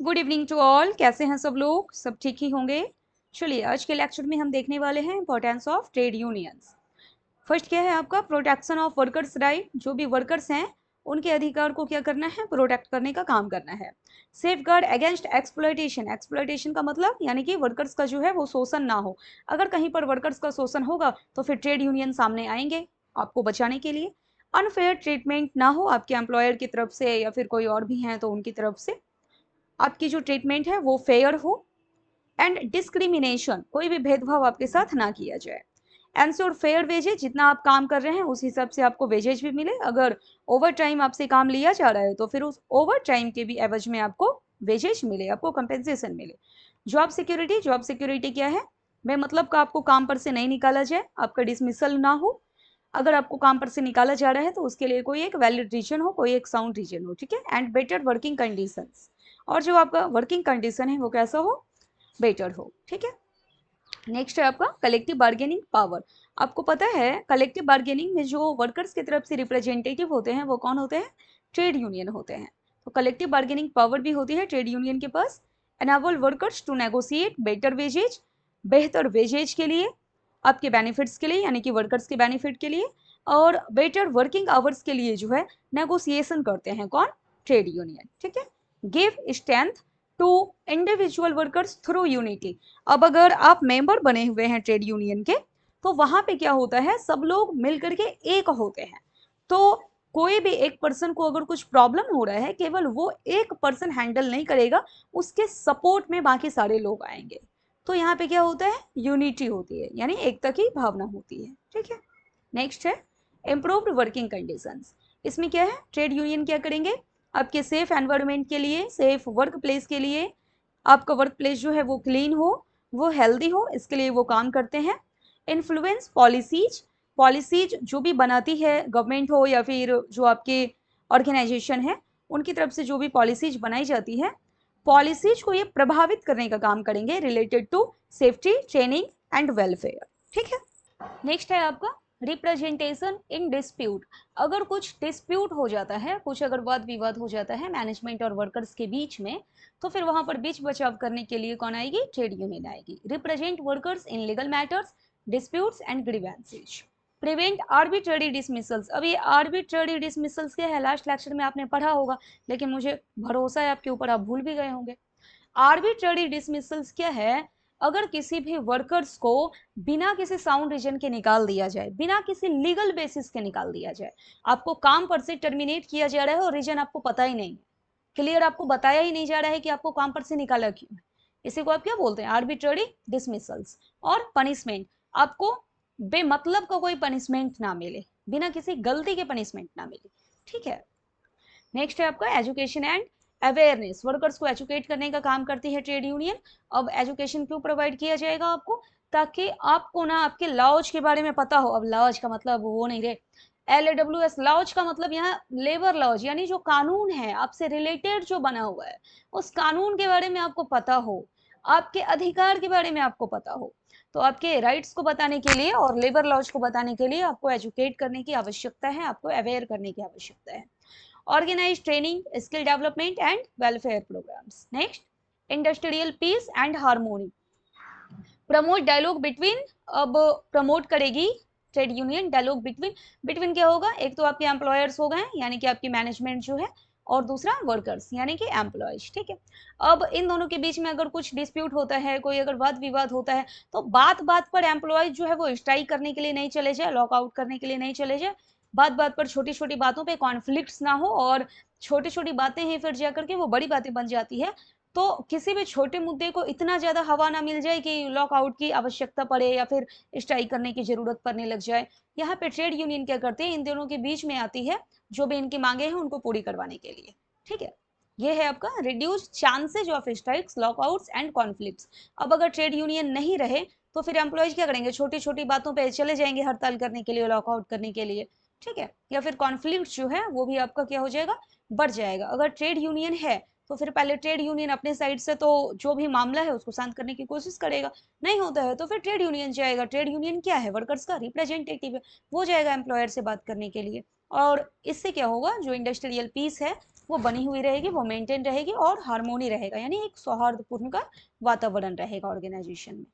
Good evening to all. कैसे हैं सब लोग? सब ठीक ही होंगे। चलिए आज के लेक्चर में हम देखने वाले हैं importance of trade unions. First क्या है आपका प्रोटेक्शन ऑफ वर्कर्स राइट। जो भी वर्कर्स हैं उनके अधिकार को क्या करना है, प्रोटेक्ट करने का काम करना है। Safe guard against exploitation. Exploitation का मतलब यानी कि वर्कर्स का जो है वो शोषण ना हो। अगर कहीं पर वर्कर्स का शोषण होगा तो फिर ट्रेड यूनियन सामने आएंगे आपको बचाने के लिए। अनफेयर ट्रीटमेंट ना हो आपके एम्प्लॉयर की तरफ से या फिर कोई और भी हैं तो उनकी तरफ से। आपकी जो ट्रीटमेंट है वो फेयर हो। एंड डिस्क्रिमिनेशन, कोई भी भेदभाव आपके साथ ना किया जाए। एंश्योर फेयर वेजेज, जितना आप काम कर रहे हैं उस हिसाब से आपको वेजेज भी मिले। अगर ओवर टाइम आपसे काम लिया जा रहा है तो फिर उस ओवर टाइम के भी एवज में आपको वेजेज मिले, आपको कंपेंसेशन मिले। जॉब सिक्योरिटी, जॉब सिक्योरिटी क्या है, मतलब का आपको काम पर से नहीं निकाला जाए, आपका डिसमिसल ना हो। अगर आपको काम पर से निकाला जा रहा है तो उसके लिए कोई एक वैलिड रीजन हो, कोई एक साउंड रीजन हो, ठीक है। एंड बेटर वर्किंग कंडीशंस, और जो आपका वर्किंग कंडीशन है वो कैसा हो, बेटर हो, ठीक है। नेक्स्ट है आपका कलेक्टिव बार्गेनिंग पावर। आपको पता है कलेक्टिव बार्गेनिंग में जो वर्कर्स की तरफ से रिप्रेजेंटेटिव होते हैं वो कौन होते हैं, ट्रेड यूनियन होते हैं। तो कलेक्टिव बार्गेनिंग पावर भी होती है ट्रेड यूनियन के पास। Enable workers to negotiate better wages, बेहतर वेजेज के लिए, आपके बेनिफिट्स के लिए यानी कि वर्कर्स के बेनिफिट के लिए, और बेटर वर्किंग आवर्स के लिए जो है नेगोशिएशन करते हैं कौन, ट्रेड यूनियन, ठीक है। Give strength to individual workers through unity. अब अगर आप मेंबर बने हुए हैं ट्रेड यूनियन के तो वहां पे क्या होता है, सब लोग मिलकर के एक होते हैं। तो कोई भी एक पर्सन को अगर कुछ प्रॉब्लम हो रहा है, केवल वो एक पर्सन हैंडल नहीं करेगा, उसके सपोर्ट में बाकी सारे लोग आएंगे। तो यहाँ पे क्या होता है, यूनिटी होती है, यानी एकता की भावना होती है, ठीक है। नेक्स्ट है इम्प्रूव्ड वर्किंग कंडीशंस। इसमें क्या है, ट्रेड यूनियन क्या करेंगे, आपके सेफ एनवायरनमेंट के लिए, सेफ वर्क प्लेस के लिए, आपका वर्क प्लेस जो है वो क्लीन हो, वो हेल्दी हो, इसके लिए वो काम करते हैं। इन्फ्लुएंस पॉलिसीज, पॉलिसीज जो भी बनाती है गवर्नमेंट हो या फिर जो आपके ऑर्गेनाइजेशन है उनकी तरफ से जो भी पॉलिसीज बनाई जाती है, पॉलिसीज को ये प्रभावित करने का काम करेंगे related to safety, training and welfare, ठीक है। नेक्स्ट है आपका रिप्रेजेंटेशन इन डिस्प्यूट। अगर कुछ डिस्प्यूट हो जाता है, कुछ अगर वाद विवाद हो जाता है मैनेजमेंट और वर्कर्स के बीच में, तो फिर वहां पर बीच बचाव करने के लिए कौन आएगी, ट्रेड यूनियन आएगी। Represent workers in legal matters, disputes and grievances. Prevent arbitrary dismissals. अब ये आर्बिट्ररी डिसमिसल्स क्या है, लास्ट लेक्चर में आपने पढ़ा होगा, लेकिन मुझे भरोसा है आपके ऊपर आप भूल भी गए होंगे। आर्बिट्ररी डिसमिसल्स क्या है, अगर किसी भी वर्कर्स को बिना किसी साउंड रीजन के निकाल दिया जाए, बिना किसी लीगल बेसिस के निकाल दिया जाए, आपको काम पर से टर्मिनेट किया जा रहा है और रीजन आपको पता ही नहीं, क्लियर, आपको बताया ही नहीं जा रहा है कि आपको काम पर से निकाला क्यों है, इसी को आप क्या बोलते हैं, आर्बिट्ररी डिसमिसल्स। और पनिशमेंट, आपको बेमतलब का कोई पनिशमेंट ना मिले, बिना किसी गलती के पनिशमेंट ना मिले, ठीक है। नेक्स्ट है आपका एजुकेशन एंड अवेयरनेस। वर्कर्स को एजुकेट करने का काम करती है ट्रेड यूनियन। अब एजुकेशन क्यों प्रोवाइड किया जाएगा आपको, ताकि आपको ना आपके लॉज के बारे में पता हो। अब लॉज का मतलब वो नहीं रे, LAWS लॉज का मतलब यहाँ लेबर लॉज, यानी जो कानून है आपसे रिलेटेड जो बना हुआ है उस कानून के बारे में आपको पता हो, आपके अधिकार के बारे में आपको पता हो। तो आपके राइट्स को बताने के लिए और लेबर लॉज को बताने के लिए आपको एजुकेट करने की आवश्यकता है, आपको अवेयर करने की आवश्यकता है। Organize training, skill development and welfare programs. Next, industrial peace and harmony. Promote dialogue between, अब प्रमोट करेगी trade union dialogue between. Between क्या होगा, एक तो आपके एम्प्लॉयर्स हो गए यानी कि आपकी मैनेजमेंट जो है, और दूसरा वर्कर्स यानी कि एम्प्लॉयज, ठीक है। अब इन दोनों के बीच में अगर कुछ डिस्प्यूट होता है, कोई अगर वाद विवाद होता है, तो बात बात पर एम्प्लॉयज जो है वो स्ट्राइक करने के लिए नहीं चले जाए, लॉकआउट करने के लिए नहीं चले जाए। बात बात पर, छोटी छोटी बातों पे कॉन्फ्लिक्ट्स ना हो, और छोटी छोटी बातें ही फिर जाकर के वो बड़ी बातें बन जाती है। तो किसी भी छोटे मुद्दे को इतना ज्यादा हवा ना मिल जाए कि लॉकआउट की आवश्यकता पड़े या फिर स्ट्राइक करने की जरूरत पड़ने लग जाए। यहाँ पे ट्रेड यूनियन क्या करते हैं, इन दोनों के बीच में आती है, जो भी इनकी मांगे हैं उनको पूरी करवाने के लिए, ठीक है। ये है आपका reduce chances of strikes, lockouts and conflicts. अब अगर ट्रेड यूनियन नहीं रहे तो फिर एम्प्लॉयज क्या करेंगे, छोटी छोटी बातों पे चले जाएंगे हड़ताल करने के लिए, लॉकआउट करने के लिए, ठीक है। या फिर कॉन्फ्लिक्ट जो है वो भी आपका क्या हो जाएगा, बढ़ जाएगा। अगर ट्रेड यूनियन है तो फिर पहले ट्रेड यूनियन अपने साइड से तो जो भी मामला है उसको शांत करने की कोशिश करेगा, नहीं होता है तो फिर ट्रेड यूनियन जाएगा। ट्रेड यूनियन क्या है, वर्कर्स का रिप्रेजेंटेटिव है, वो जाएगा एम्प्लॉयर से बात करने के लिए। और इससे क्या होगा, जो इंडस्ट्रियल पीस है वो बनी हुई रहेगी, वो मेंटेन रहेगी और हार्मोनी रहेगा, यानी एक सौहार्दपूर्ण का वातावरण रहेगा ऑर्गेनाइजेशन में।